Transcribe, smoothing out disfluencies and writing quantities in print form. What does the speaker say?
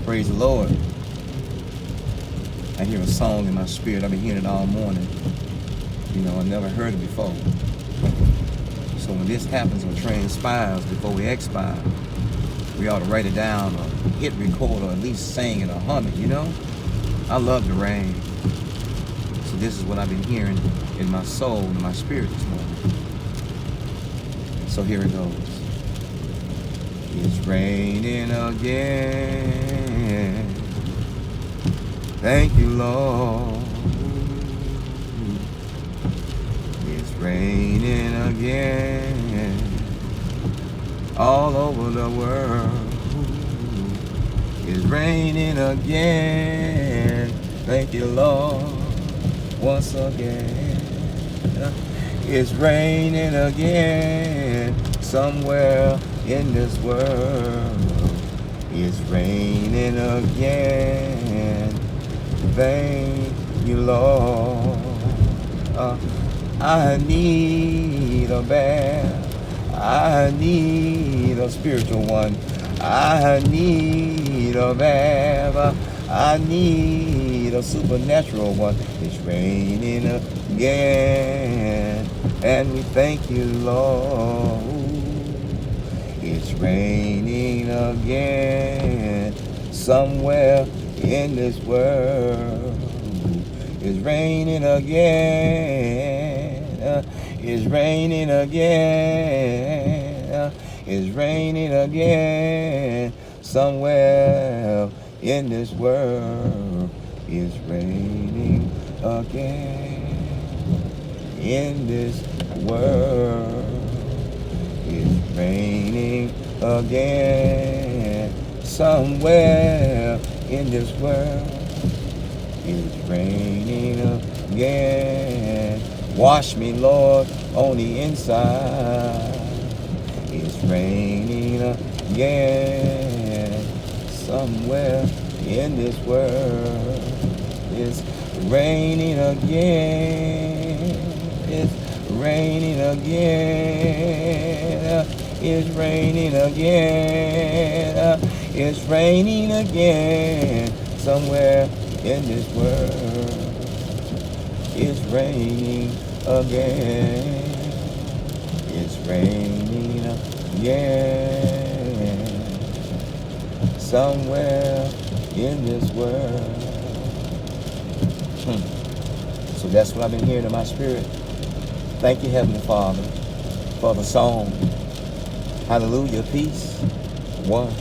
Praise the Lord. I hear a song in my spirit. I've been hearing it all morning. You know, I never heard it before. So when this happens or transpires before we expire, we ought to write it down or hit record or at least sing it or hum it, you know? I love the rain. So this is what I've been hearing in my soul, in my spirit this morning. So here it goes. It's raining again. Thank you, Lord. It's raining again. All over the world. It's raining again. Thank you, Lord. Once again. It's raining again. Somewhere in this world. It's raining again. Thank you, Lord. I need a bath. I need a spiritual one. I need a bath. I need a supernatural one. It's raining again. And we thank you, Lord. It's raining again. Somewhere in this world. It's raining again. It's raining again. It's raining again. Somewhere in this world. It's raining again. In this world. It's raining again. Somewhere in this world. It's raining again. Wash me, Lord, on the inside. It's raining again. Somewhere in this world. It's raining again. It's raining again. It's raining again. It's raining again. Somewhere in this world. It's raining again. It's raining again. Somewhere in this world. So that's what I've been hearing in my spirit. Thank you, Heavenly Father, for the song. Hallelujah. Peace. One.